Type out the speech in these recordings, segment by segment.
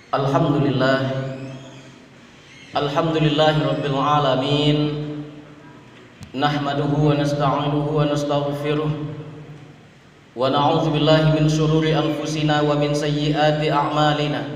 Alhamdulillah, Alhamdulillahi Rabbil Alamin. Nahmaduhu wa nasta'inuhu wa nastaghfiruh wa na'udzu billahi min syururi anfusina wa min sayyiati a'malina.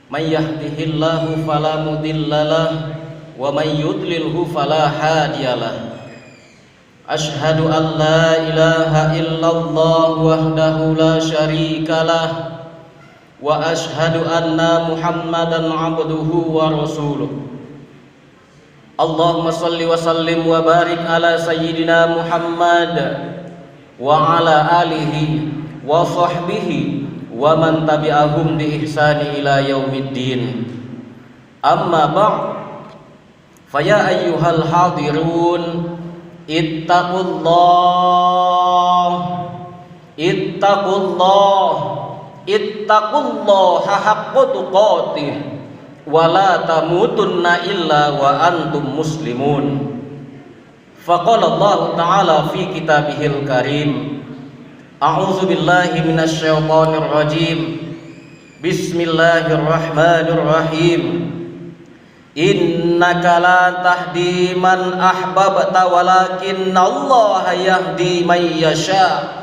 May yahdihillahu fala mudhillalah wa may yudlilhu fala hadiyalah. Asyhadu an la ilaha illallah wahdahu la syarikalah wa ashhadu anna Muhammadan abduhu wa rasuluh. Allahumma salli wa sallim wa barik ala sayyidina Muhammad wa ala alihi wa sahbihi wa man tabi'ahum bi ihsani ila yaumiddin. Amma ba'd, faya ayyuhal hadirun ittaqullaha haqqa tuqatih wa la tamutunna illa wa antum muslimun. Faqala Allah Ta'ala fi kitabihil karim, a'udzu billahi minasy syaithanir rajim. Bismillahirrahmanirrahim. Innaka la tahdi man ahbabta walakinallaha yahdi man yasha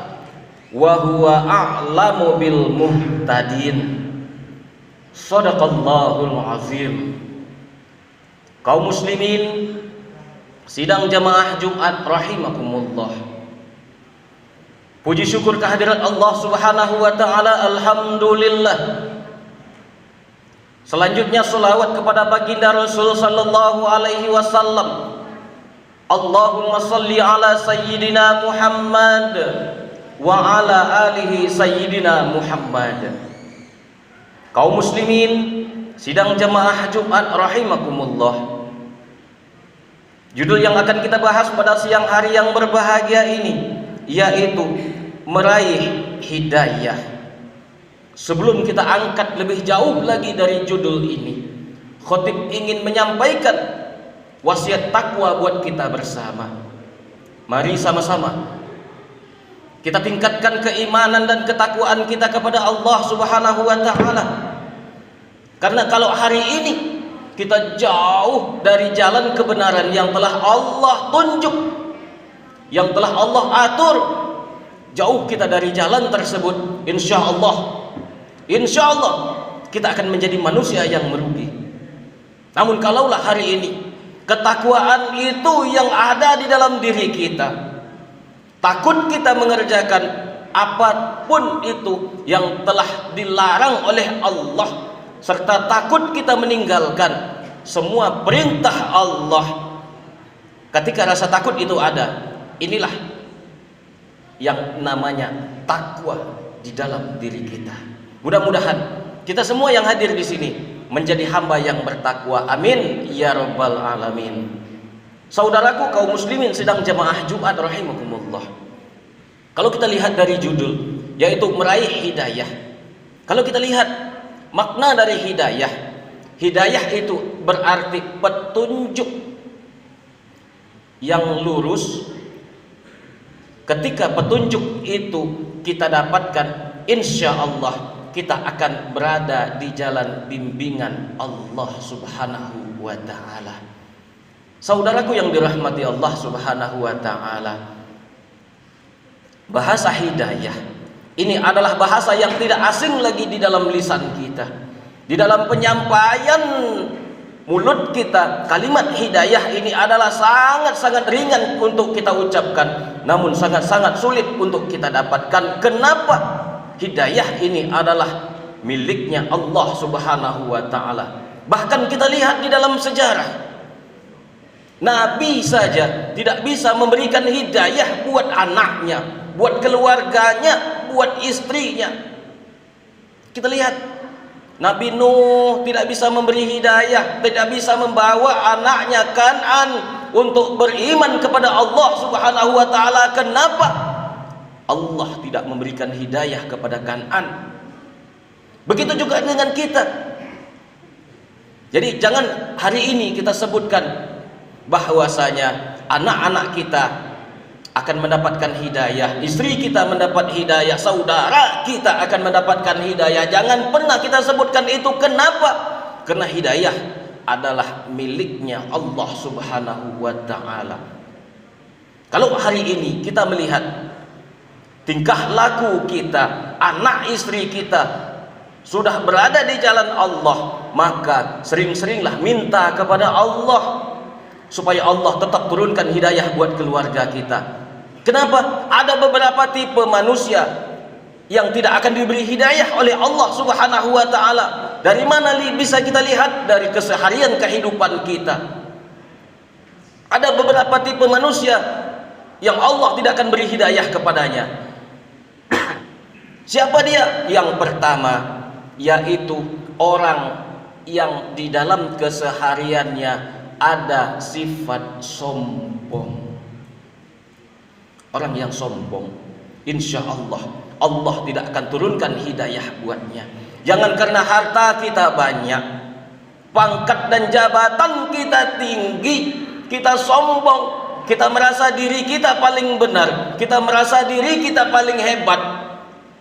wa huwa a'lamu bil muhtadin. Shadaqallahul azim. Kaum muslimin sidang jamaah Jumat rahimakumullah, puji syukur kehadirat Allah Subhanahu wa taala, alhamdulillah. Selanjutnya selawat kepada baginda Rasul sallallahu alaihi wasallam. Allahumma salli ala sayyidina Muhammad wa ala alihi sayyidina Muhammad. Kaum muslimin sidang jamaah Jumat rahimakumullah, judul yang akan kita bahas pada siang hari yang berbahagia ini yaitu meraih hidayah. Sebelum kita angkat lebih jauh lagi dari judul ini, khotib ingin menyampaikan wasiat takwa buat kita bersama. Mari sama-sama kita tingkatkan keimanan dan ketakwaan kita kepada Allah Subhanahu wa taala. Karena kalau hari ini kita jauh dari jalan kebenaran yang telah Allah tunjuk, yang telah Allah atur, jauh kita dari jalan tersebut, insya Allah kita akan menjadi manusia yang merugi. Namun kalaulah hari ini ketakwaan itu yang ada di dalam diri kita, takut kita mengerjakan apapun itu yang telah dilarang oleh Allah, serta takut kita meninggalkan semua perintah Allah. Ketika rasa takut itu ada, inilah yang namanya takwa di dalam diri kita. Mudah-mudahan kita semua yang hadir di sini menjadi hamba yang bertakwa. Amin ya rabbal alamin. Saudaraku kaum muslimin sidang jamaah Jumat rahimakumullah, kalau kita lihat dari judul yaitu meraih hidayah, kalau kita lihat makna dari hidayah, hidayah itu berarti petunjuk yang lurus. Ketika petunjuk itu kita dapatkan, insya Allah kita akan berada di jalan bimbingan Allah Subhanahu wa ta'ala. Saudaraku yang dirahmati Allah Subhanahu wa ta'ala, bahasa hidayah ini adalah bahasa yang tidak asing lagi di dalam lisan kita. Di dalam penyampaian mulut kita, kalimat hidayah ini adalah sangat-sangat ringan untuk kita ucapkan, namun sangat-sangat sulit untuk kita dapatkan. Kenapa? Hidayah ini adalah miliknya Allah Subhanahu wa ta'ala. Bahkan kita lihat di dalam sejarah, Nabi saja tidak bisa memberikan hidayah buat anaknya, buat keluarganya, buat istrinya. Kita lihat Nabi Nuh tidak bisa memberi hidayah, tidak bisa membawa anaknya Kan'an untuk beriman kepada Allah Subhanahu wa ta'ala. Kenapa? Allah tidak memberikan hidayah kepada Kan'an. Begitu juga dengan kita. Jadi jangan hari ini kita sebutkan bahwasanya anak-anak kita akan mendapatkan hidayah, istri kita mendapat hidayah, saudara kita akan mendapatkan hidayah. Jangan pernah kita sebutkan itu. Kenapa? Karena hidayah adalah miliknya Allah Subhanahu wa ta'ala. Kalau hari ini kita melihat tingkah laku kita, anak istri kita sudah berada di jalan Allah, maka sering-seringlah minta kepada Allah supaya Allah tetap turunkan hidayah buat keluarga kita. Kenapa? Ada beberapa tipe manusia yang tidak akan diberi hidayah oleh Allah Subhanahu wa ta'ala. Dari mana bisa kita lihat? Dari keseharian kehidupan kita. Ada beberapa tipe manusia yang Allah tidak akan beri hidayah kepadanya. Siapa dia? Yang pertama, yaitu orang yang di dalam kesehariannya ada sifat sombong. Orang yang sombong, insya Allah Allah tidak akan turunkan hidayah buatnya. Jangan karena harta kita banyak, pangkat dan jabatan kita tinggi, kita sombong, kita merasa diri kita paling benar, kita merasa diri kita paling hebat.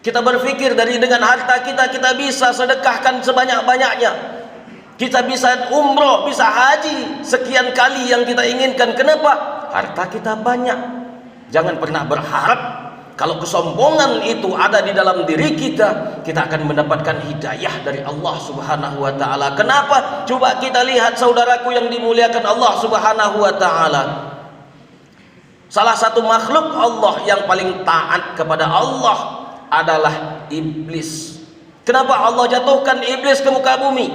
Kita berpikir dengan harta kita bisa sedekahkan sebanyak-banyaknya, kita bisa umroh, bisa haji sekian kali yang kita inginkan. Kenapa? Harta kita banyak. Jangan pernah berharap kalau kesombongan itu ada di dalam diri kita, kita akan mendapatkan hidayah dari Allah Subhanahu wa ta'ala. Kenapa? Coba kita lihat saudaraku yang dimuliakan Allah Subhanahu wa ta'ala. Salah satu makhluk Allah yang paling taat kepada Allah adalah iblis. Kenapa Allah jatuhkan iblis ke muka bumi?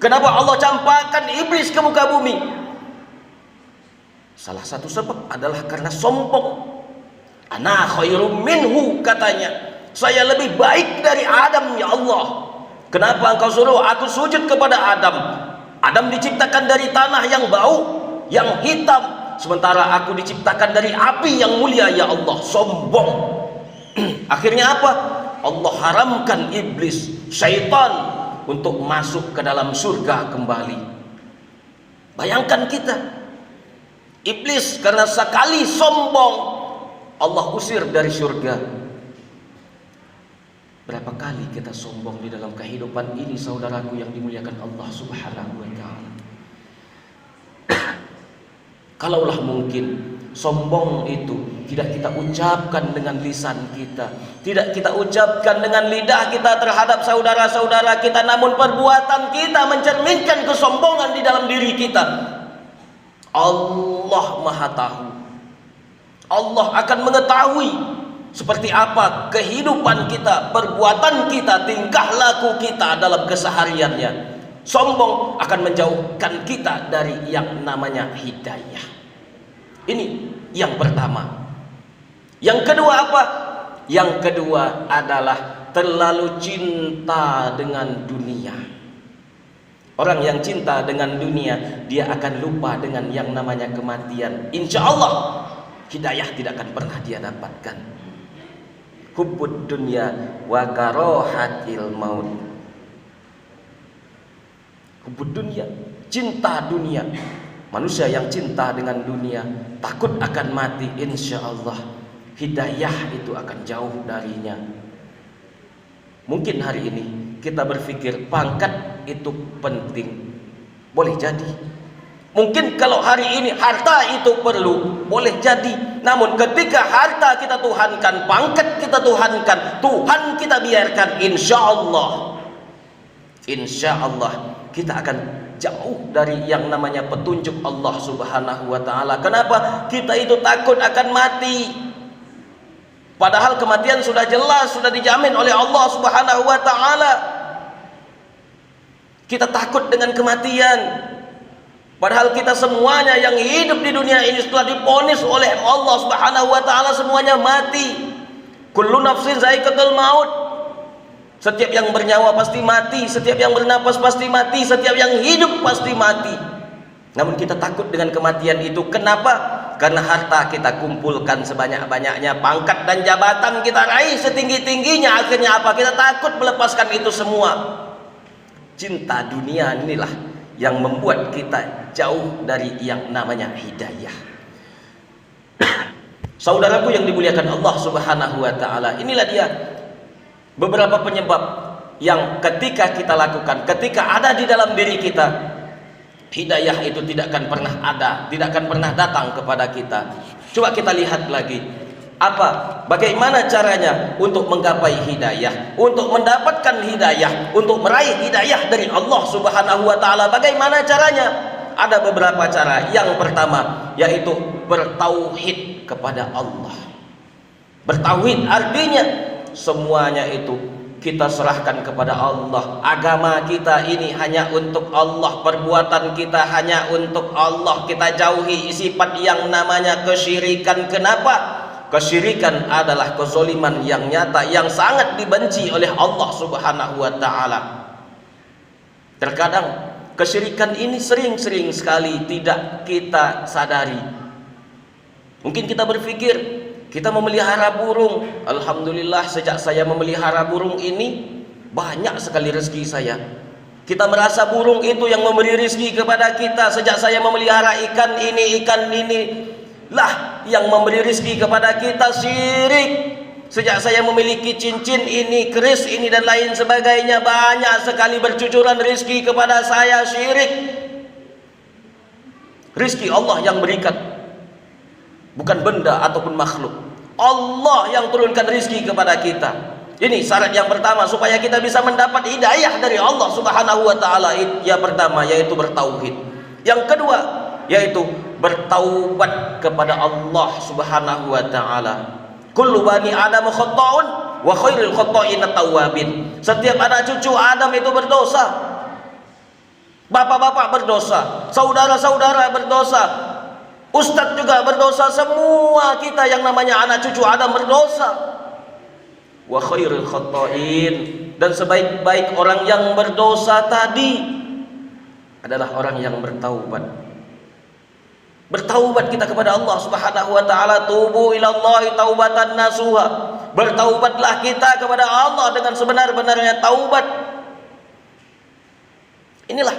Kenapa Allah campakkan iblis ke muka bumi? Salah satu sebab adalah karena sombong. Ana khairum minhu, katanya, saya lebih baik dari Adam, ya Allah. Kenapa engkau suruh aku sujud kepada Adam? Adam diciptakan dari tanah yang bau, yang hitam, sementara aku diciptakan dari api yang mulia, ya Allah. Sombong. Akhirnya apa? Allah haramkan iblis, syaitan, untuk masuk ke dalam surga kembali. Bayangkan kita, iblis karena sekali sombong Allah usir dari surga. Berapa kali kita sombong di dalam kehidupan ini, saudaraku yang dimuliakan Allah Subhanahu wa ta'ala. Kalaulah mungkin sombong itu tidak kita ucapkan dengan lisan kita, tidak kita ucapkan dengan lidah kita terhadap saudara-saudara kita, namun perbuatan kita mencerminkan kesombongan di dalam diri kita, Allah Maha Tahu. Allah akan mengetahui seperti apa kehidupan kita, perbuatan kita, tingkah laku kita dalam kesehariannya. Sombong akan menjauhkan kita dari yang namanya hidayah. Ini yang pertama. Yang kedua apa? Yang kedua adalah terlalu cinta dengan dunia. Orang yang cinta dengan dunia, dia akan lupa dengan yang namanya kematian. Insya Allah hidayah tidak akan pernah dia dapatkan. Hubbud dunya wa karahatil maut. Hubbud dunya, cinta dunia. Manusia yang cinta dengan dunia, takut akan mati, insya Allah hidayah itu akan jauh darinya. Mungkin hari ini kita berpikir pangkat itu penting, boleh jadi. Mungkin kalau hari ini harta itu perlu, boleh jadi. Namun ketika harta kita tuhankan, pangkat kita tuhankan, Tuhan kita biarkan, insya Allah kita akan jauh dari yang namanya petunjuk Allah Subhanahu wa ta'ala. Kenapa? Kita itu takut akan mati, padahal kematian sudah jelas, sudah dijamin oleh Allah Subhanahu wa ta'ala. Kita takut dengan kematian, padahal kita semuanya yang hidup di dunia ini setelah diponis oleh Allah Subhanahu wa ta'ala semuanya mati. Kullu nafsin za'iqatul maut. Setiap yang bernyawa pasti mati, setiap yang bernapas pasti mati, setiap yang hidup pasti mati. Namun kita takut dengan kematian itu. Kenapa? Karena harta kita kumpulkan sebanyak-banyaknya, pangkat dan jabatan kita raih setinggi-tingginya. Akhirnya apa? Kita takut melepaskan itu semua. Cinta dunia inilah yang membuat kita jauh dari yang namanya hidayah. Saudaraku yang dimuliakan Allah Subhanahu wa taala, inilah dia beberapa penyebab yang ketika kita lakukan, ketika ada di dalam diri kita, hidayah itu tidak akan pernah ada, tidak akan pernah datang kepada kita. Coba kita lihat lagi, bagaimana caranya untuk menggapai hidayah, untuk mendapatkan hidayah, untuk meraih hidayah dari Allah Subhanahu wa taala. Bagaimana caranya? Ada beberapa cara. Yang pertama yaitu bertauhid kepada Allah. Bertauhid artinya semuanya itu kita serahkan kepada Allah. Agama kita ini hanya untuk Allah, perbuatan kita hanya untuk Allah. Kita jauhi sifat yang namanya kesyirikan. Kenapa? Kesyirikan adalah kezaliman yang nyata, yang sangat dibenci oleh Allah Subhanahu wa taala. Terkadang kesyirikan ini sering-sering sekali tidak kita sadari. Mungkin kita berpikir kita memelihara burung. Alhamdulillah, sejak saya memelihara burung ini banyak sekali rezeki saya. Kita merasa burung itu yang memberi rezeki kepada kita. Sejak saya memelihara ikan ini lah yang memberi rezeki kepada kita. Syirik. Sejak saya memiliki cincin ini, keris ini dan lain sebagainya, banyak sekali bercucuran rezeki kepada saya. Syirik. Rezeki Allah yang berikan, bukan benda ataupun makhluk. Allah yang turunkan rezeki kepada kita. Ini syarat yang pertama supaya kita bisa mendapat hidayah dari Allah Subhanahu wa taala. Yang pertama yaitu bertauhid. Yang kedua yaitu bertaubat kepada Allah Subhanahu wa taala. Kullu bani Adam khata'un wa khairul khata'in at-tawwabin. Setiap anak cucu Adam itu berdosa. Bapak-bapak berdosa, saudara-saudara berdosa, ustadz juga berdosa, semua kita yang namanya anak cucu Adam berdosa. Wa khairul khata'in, dan sebaik-baik orang yang berdosa tadi adalah orang yang bertaubat. Bertaubat kita kepada Allah Subhanahu wa taala. Tubu ilallahi taubatan nasuha. Bertaubatlah kita kepada Allah dengan sebenar-benarnya taubat. Inilah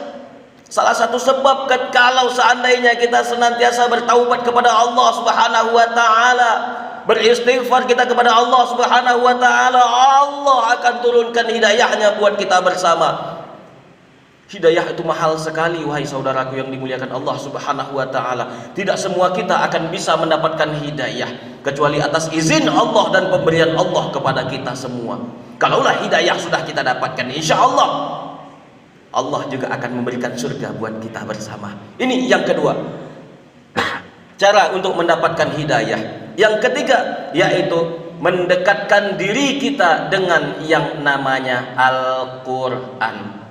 salah satu sebab kalau seandainya kita senantiasa bertaubat kepada Allah Subhanahu wa taala, beristighfar kita kepada Allah Subhanahu wa taala, Allah akan turunkan hidayahnya buat kita bersama. Hidayah itu mahal sekali, wahai saudaraku yang dimuliakan Allah Subhanahu wa taala. Tidak semua kita akan bisa mendapatkan hidayah kecuali atas izin Allah dan pemberian Allah kepada kita semua. Kalaulah hidayah sudah kita dapatkan, insya Allah Allah juga akan memberikan surga buat kita bersama. Ini yang kedua, cara untuk mendapatkan hidayah. Yang ketiga yaitu mendekatkan diri kita dengan yang namanya Al-Quran.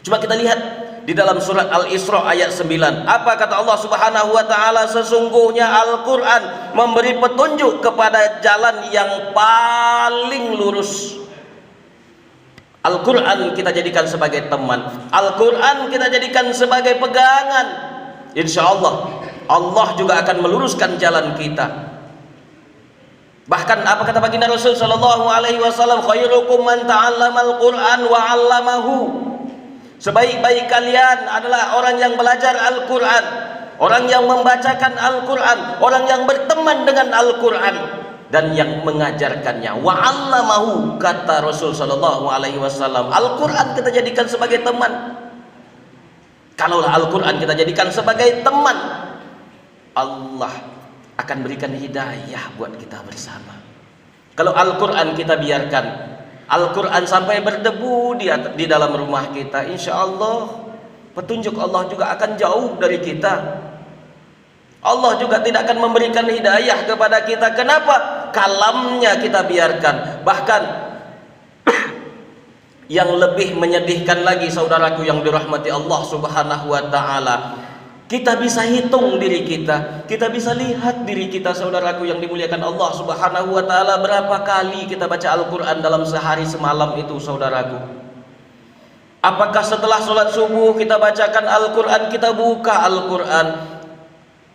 Coba kita lihat di dalam surat Al-Isra ayat 9. Apa kata Allah Subhanahu wa taala? Sesungguhnya Al-Quran memberi petunjuk kepada jalan yang paling lurus. Al-Quran kita jadikan sebagai teman. Al-Quran kita jadikan sebagai pegangan. Insya Allah Allah juga akan meluruskan jalan kita. Bahkan apa kata baginda Rasul sallallahu alaihi wasallam? Khairukum man ta'allamal Qur'an wa 'allamahu. Sebaik-baik kalian adalah orang yang belajar Al-Quran, orang yang membacakan Al-Quran, orang yang berteman dengan Al-Quran dan yang mengajarkannya. Wa'allamahu, kata Rasul sallallahu alaihi wasallam. Al-Quran kita jadikan sebagai teman. Kalaulah Al-Quran kita jadikan sebagai teman, Allah akan berikan hidayah buat kita bersama. Kalau Al-Quran kita biarkan, Al-Quran sampai berdebu di dalam rumah kita, insya Allah petunjuk Allah juga akan jauh dari kita. Allah juga tidak akan memberikan hidayah kepada kita. Kenapa? Kalamnya kita biarkan. Bahkan yang lebih menyedihkan lagi, saudaraku yang dirahmati Allah Subhanahu wa taala, kita bisa hitung diri kita, kita bisa lihat diri kita, saudaraku yang dimuliakan Allah Subhanahu wa taala, berapa kali kita baca Al-Quran dalam sehari semalam itu, saudaraku. Apakah setelah sholat subuh kita bacakan Al-Quran, kita buka Al-Quran,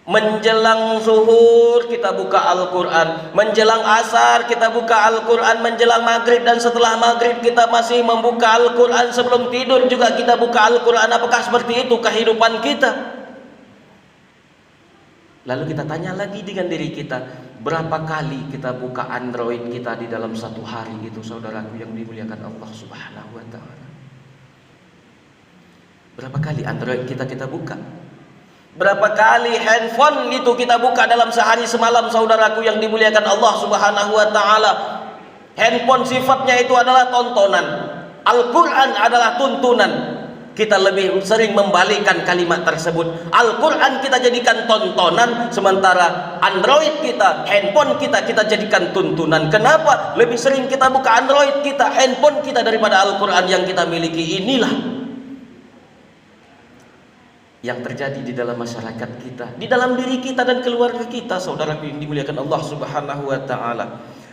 menjelang zuhur kita buka Al-Quran, menjelang asar kita buka Al-Quran, menjelang maghrib dan setelah maghrib kita masih membuka Al-Quran, sebelum tidur juga kita buka Al-Quran. Apakah seperti itu kehidupan kita? Lalu kita tanya lagi dengan diri kita, berapa kali kita buka Android kita di dalam satu hari itu, saudaraku yang dimuliakan Allah Subhanahu wa taala. Berapa kali Android kita buka? Berapa kali handphone itu kita buka dalam sehari semalam, saudaraku yang dimuliakan Allah Subhanahu wa taala? Handphone sifatnya itu adalah tontonan. Al-Quran adalah tuntunan. Kita lebih sering membalikkan kalimat tersebut. Al-Quran kita jadikan tontonan, sementara Android kita, handphone kita jadikan tuntunan. Kenapa? Lebih sering kita buka Android kita, handphone kita daripada Al-Quran yang kita miliki. Inilah yang terjadi di dalam masyarakat kita, di dalam diri kita dan keluarga kita, saudaraku yang dimuliakan Allah Subhanahu wa taala.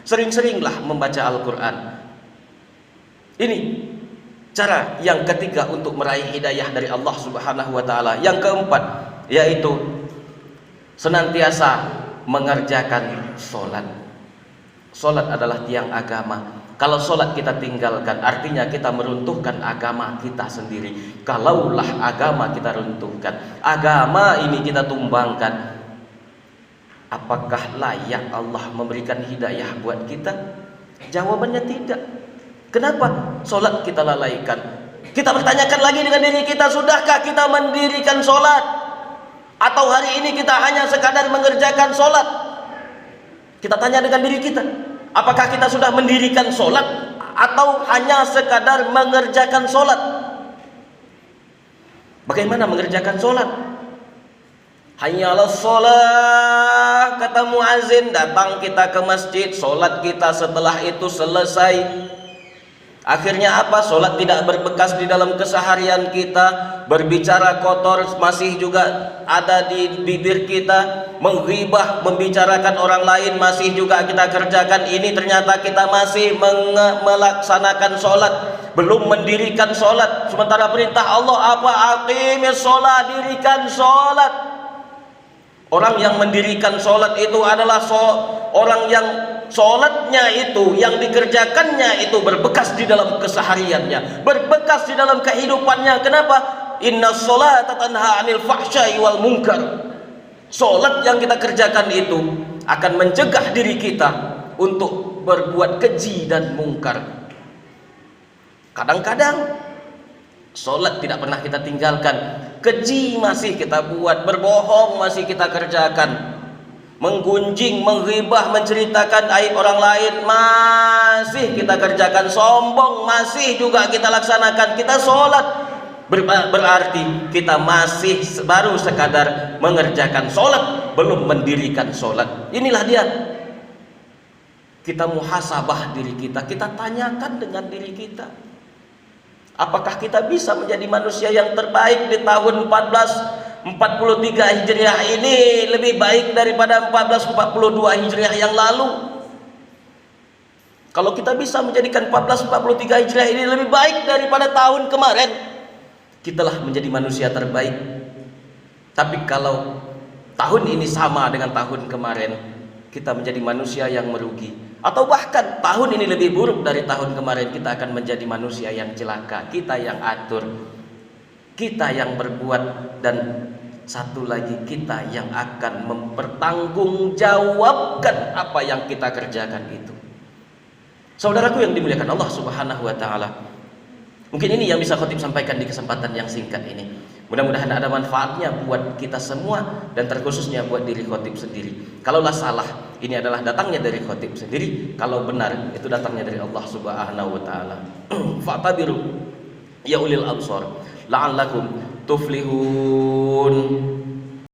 Sering-seringlah membaca Al-Quran. Ini cara yang ketiga untuk meraih hidayah dari Allah Subhanahu wa taala. Yang keempat yaitu senantiasa mengerjakan sholat. Sholat adalah tiang agama. Kalau sholat kita tinggalkan, artinya kita meruntuhkan agama kita sendiri. Kalaulah agama kita runtuhkan, agama ini kita tumbangkan, apakah layak Allah memberikan hidayah buat kita? Jawabannya tidak. Kenapa? Sholat kita lalaikan. Kita bertanyakan lagi dengan diri kita, sudahkah kita mendirikan sholat? Atau hari ini kita hanya sekadar mengerjakan sholat? Kita tanya dengan diri kita, apakah kita sudah mendirikan sholat atau hanya sekadar mengerjakan sholat? Bagaimana mengerjakan sholat? Hayya 'alas sholat, kata muazin, datang kita ke masjid, sholat kita setelah itu selesai. Akhirnya apa? Sholat tidak berbekas di dalam keseharian kita. Berbicara kotor masih juga ada di bibir kita. Menghibah, membicarakan orang lain masih juga kita kerjakan. Ini ternyata kita masih melaksanakan sholat, belum mendirikan sholat. Sementara perintah Allah apa? Aqimis sholat, dirikan sholat. Orang yang mendirikan sholat itu adalah orang yang sholatnya itu, yang dikerjakannya itu berbekas di dalam kesehariannya, berbekas di dalam kehidupannya. Kenapa? Inna sholata tanha 'anil fahsya'i wal munkar. Sholat yang kita kerjakan itu akan mencegah diri kita untuk berbuat keji dan mungkar. Kadang-kadang sholat tidak pernah kita tinggalkan, keji masih kita buat, berbohong masih kita kerjakan, menggunjing, menghibah, menceritakan aib orang lain masih kita kerjakan, sombong masih juga kita laksanakan. Kita sholat berarti kita masih baru sekadar mengerjakan sholat, belum mendirikan sholat. Inilah dia. Kita muhasabah diri kita, kita tanyakan dengan diri kita, apakah kita bisa menjadi manusia yang terbaik di tahun 1443 Hijriah ini lebih baik daripada 1442 Hijriah yang lalu? Kalau kita bisa menjadikan 1443 Hijriah ini lebih baik daripada tahun kemarin, kitalah menjadi manusia terbaik. Tapi kalau tahun ini sama dengan tahun kemarin, kita menjadi manusia yang merugi. Atau bahkan tahun ini lebih buruk dari tahun kemarin, kita akan menjadi manusia yang celaka. Kita yang atur, kita yang berbuat, dan satu lagi kita yang akan mempertanggungjawabkan apa yang kita kerjakan itu. Saudaraku yang dimuliakan Allah Subhanahu wa taala, mungkin ini yang bisa khotib sampaikan di kesempatan yang singkat ini. Mudah-mudahan ada manfaatnya buat kita semua, dan terkhususnya buat diri khotib sendiri. Kalaulah salah, ini adalah datangnya dari khotib sendiri. Kalau benar, itu datangnya dari Allah Subhanahu wa taala. Fa'tabiru ya ulil absar la'allakum tuflihun.